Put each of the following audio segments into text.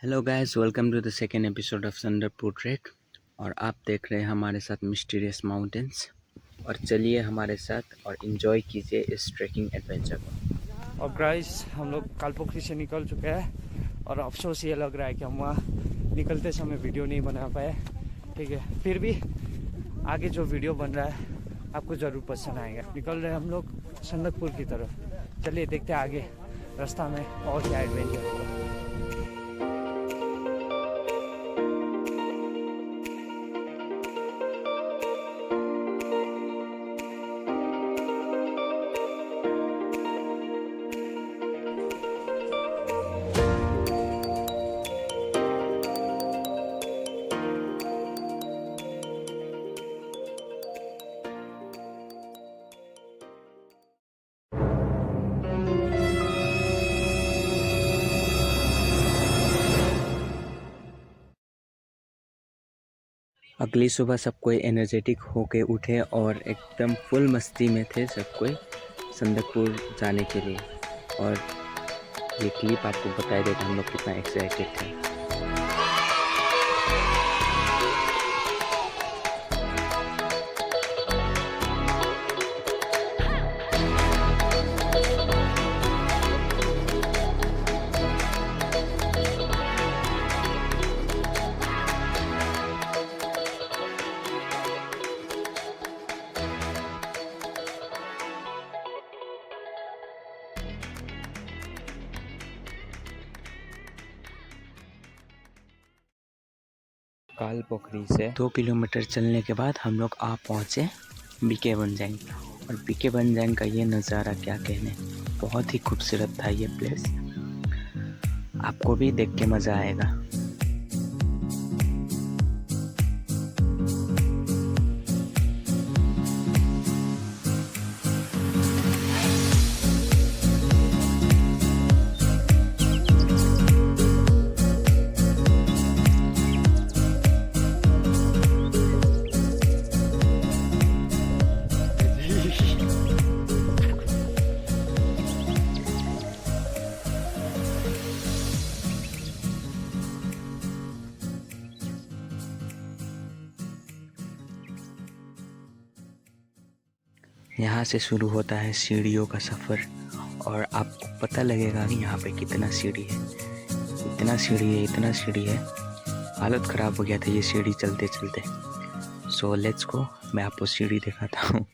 Hello guys, welcome to the second episode of Sundarpur track. और आप देख रहे हैं हमारे साथ मिस्टीरियस माउंटेन्स। और चलिए हमारे साथ और इन्जॉय कीजिए इस ट्रैकिंग एडवेंचर को। और गाइस हम लोग कालपोखरी से निकल चुके हैं और अफसोस ये लग रहा है कि हम वहाँ निकलते समय वीडियो नहीं बना पाए। ठीक है, फिर भी आगे जो वीडियो बन रहा है आपको ज़रूर पसंद आएगा। निकल रहे हैं हम लोग संदकपुर की तरफ। चलिए देखते हैं आगे रास्ता में और क्या एडवेंचर होगा। अगली सुबह सब कोई एनर्जेटिक होके उठे और एकदम फुल मस्ती में थे सब कोई संदकपुर जाने के लिए। और ये क्लिप आपको बताई देगा हम लोग कितना एक्साइटेड थे। कालपोखरी से 2 किलोमीटर चलने के बाद हम लोग आ पहुँचे बीके बंजांग। और बीके बंजांग का ये नज़ारा क्या कहने, बहुत ही खूबसूरत था ये प्लेस। आपको भी देख के मज़ा आएगा। यहाँ से शुरू होता है सीढ़ियों का सफ़र। और आपको पता लगेगा कि यहाँ पे कितना सीढ़ी है, इतना सीढ़ी है, इतना सीढ़ी है। हालत ख़राब हो गया था ये सीढ़ी चलते चलते। सो लेट्स गो, मैं आपको सीढ़ी दिखाता हूँ।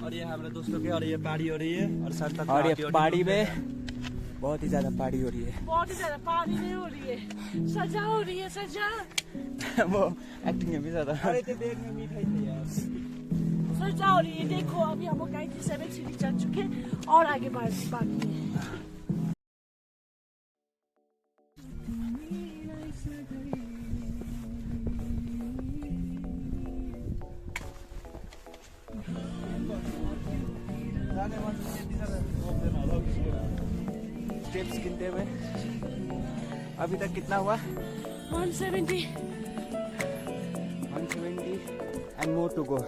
और ये हमारे दोस्तों के, और ये पहाड़ी हो रही है और सर तक। और ये पहाड़ी में बहुत ही ज़्यादा पहाड़ी हो रही है। बहुत ही ज्यादा पहाड़ी नहीं हो रही है, सजा हो रही है, सजा। वो एक्टिंग में भी ज़्यादा। अरे तो देखने में मीठा ही था यार। सजा हो रही है। देखो अभी हम लोग 97 सीढ़ी चढ़ चुके हैं और आगे बाकी है। स्टेप्स गिनते हुए अभी तक कितना हुआ? 170 and more to go.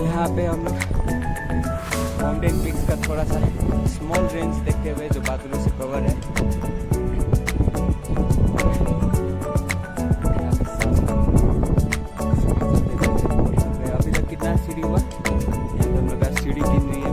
यहाँ पे हम लोग माउंटेन पीक्स का थोड़ा सा स्मॉल रेंज देखते हुए जो बादलों से कवर है। अभी तक कितना सीढ़ी हुआ? यहाँ पे हम लोग का सीढ़ी गिन रही है।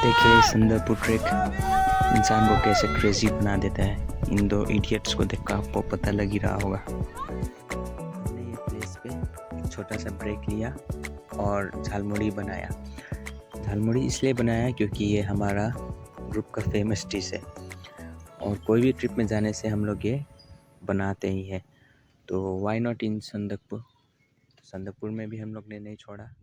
देखिए संदकपू ट्रैक इंसान को कैसे क्रेजी बना देता है। इन दो इडियट्स को देखकर आपको पता लग ही रहा होगा। हमने ये प्लेस पे एक छोटा सा ब्रेक लिया और झालमुड़ी बनाया। झालमुड़ी इसलिए बनाया क्योंकि ये हमारा ग्रुप का फेमस डिश है और कोई भी ट्रिप में जाने से हम लोग ये बनाते ही हैं। तो व्हाई नॉट इन संदकपू। संदकपुर में भी हम लोग ने नहीं छोड़ा।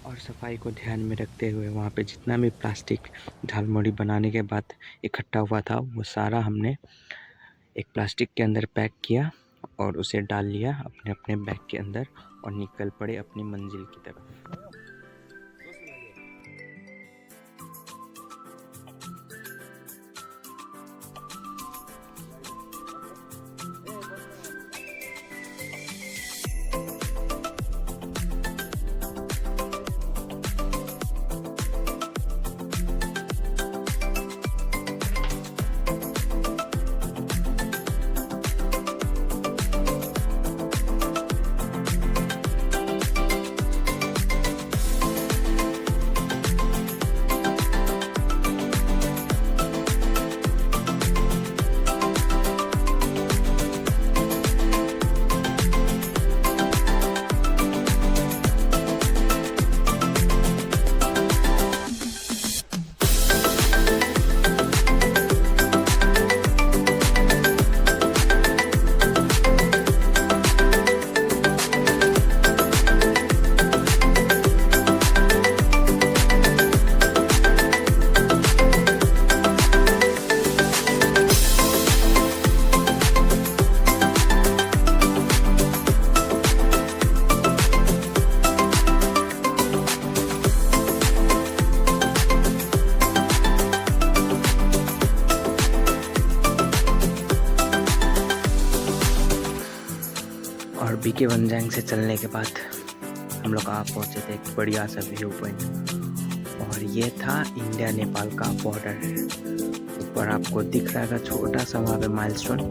और सफाई को ध्यान में रखते हुए वहाँ पे जितना भी प्लास्टिक झालमुड़ी बनाने के बाद इकट्ठा हुआ था वो सारा हमने एक प्लास्टिक के अंदर पैक किया और उसे डाल लिया अपने अपने बैग के अंदर और निकल पड़े अपनी मंजिल की तरफ। और बीके वनजांग से चलने के बाद हम लोग आ पहुँचे थे एक बढ़िया सा व्यू पॉइंट और ये था इंडिया नेपाल का बॉर्डर। ऊपर आपको दिख रहा है छोटा सा वहाँ पे माइलस्टोन।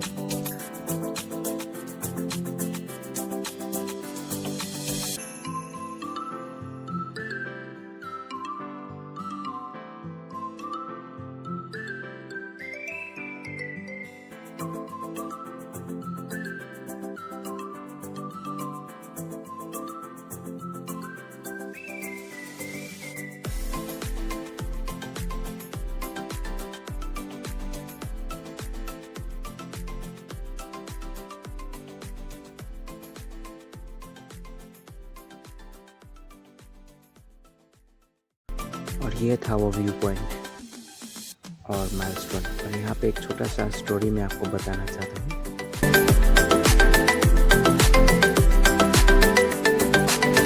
और ये था वो व्यू पॉइंट और माइलस्टोन। और यहाँ पे एक छोटा सा स्टोरी मैं आपको बताना चाहता हूँ।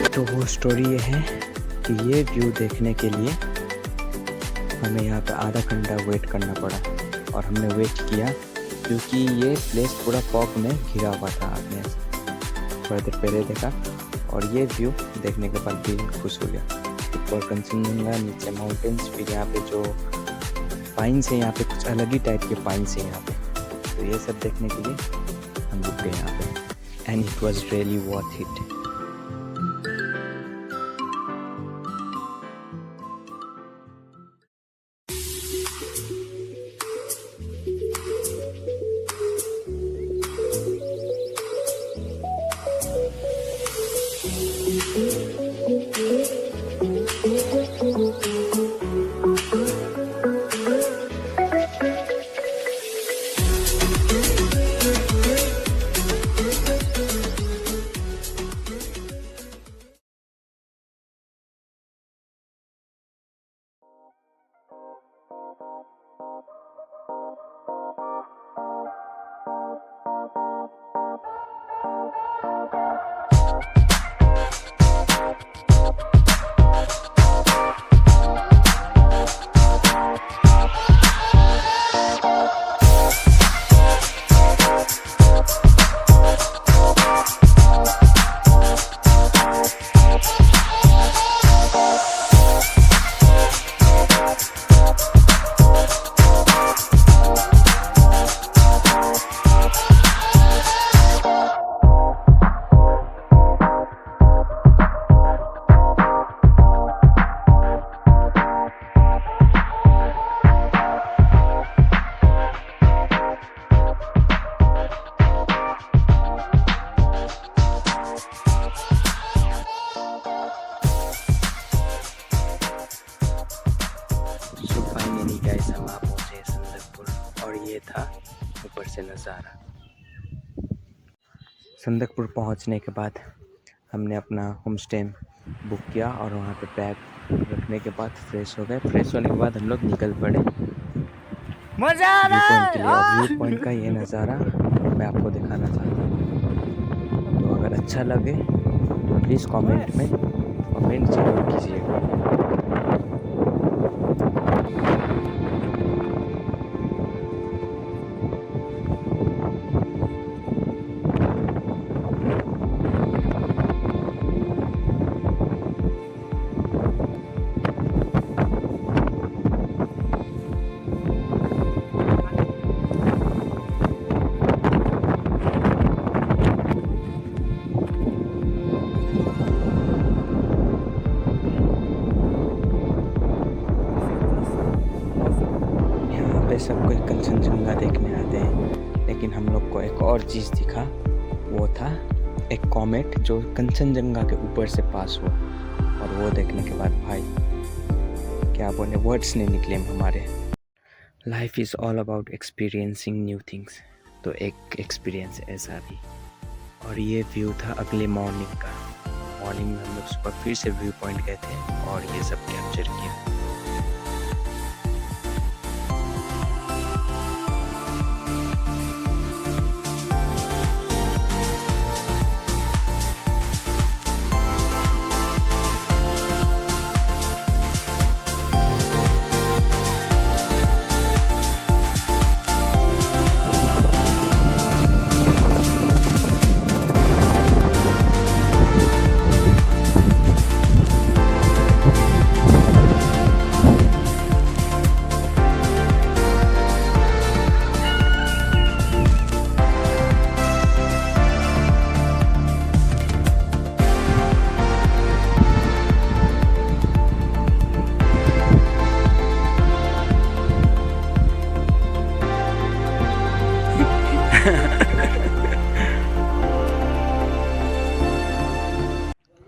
तो वो स्टोरी ये है कि ये व्यू देखने के लिए हमें यहाँ पे आधा घंटा वेट करना पड़ा और हमने वेट किया क्योंकि ये प्लेस पूरा फॉग में घिरा हुआ था। आपने थोड़ी देर पहले देखा और ये व्यू देखने के बाद दिल खुश हो गया। ऊपर कंचनजंगा, नीचे माउंटेन्स, फिर यहाँ पे जो पाइन्स है यहाँ पे कुछ अलग ही टाइप के पाइन्स है यहाँ पे। तो ये सब देखने के लिए हम रुक गए यहाँ पे and it was really worth it. Guys हम आ पहुँचे संदकपुर और ये था ऊपर से नज़ारा। संदकपुर पहुँचने के बाद हमने अपना होम स्टे बुक किया और वहाँ पे बैग रखने के बाद फ्रेश हो गए। फ्रेश होने के बाद हम लोग निकल पड़े मजा आ व्यू रहा पॉइंट के लिए। और है। व्यू पॉइंट का ये नज़ारा मैं आपको दिखाना चाहता हूँ। तो अगर अच्छा लगे तो प्लीज़ कमेंट में कमेंट जरूर कीजिएगा। सब कोई कंचनजंगा देखने आते हैं, लेकिन हम लोग को एक और चीज़ दिखा। वो था एक कॉमेट जो कंचनजंगा के ऊपर से पास हुआ और वो देखने के बाद भाई क्या बोले, वर्ड्स नहीं निकले हमारे। Life is all about experiencing new things. तो एक एक्सपीरियंस ऐसा भी। और ये व्यू था अगले मॉर्निंग का। मॉर्निंग में हम लोग सुबह फिर से व्यू पॉइंट गए थे और ये सब कैप्चर किया।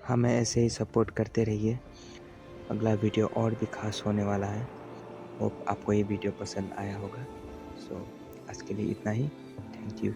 हमें ऐसे ही सपोर्ट करते रहिए। अगला वीडियो और भी खास होने वाला है। होप आपको ये वीडियो पसंद आया होगा। सो आज के लिए इतना ही। Thank you.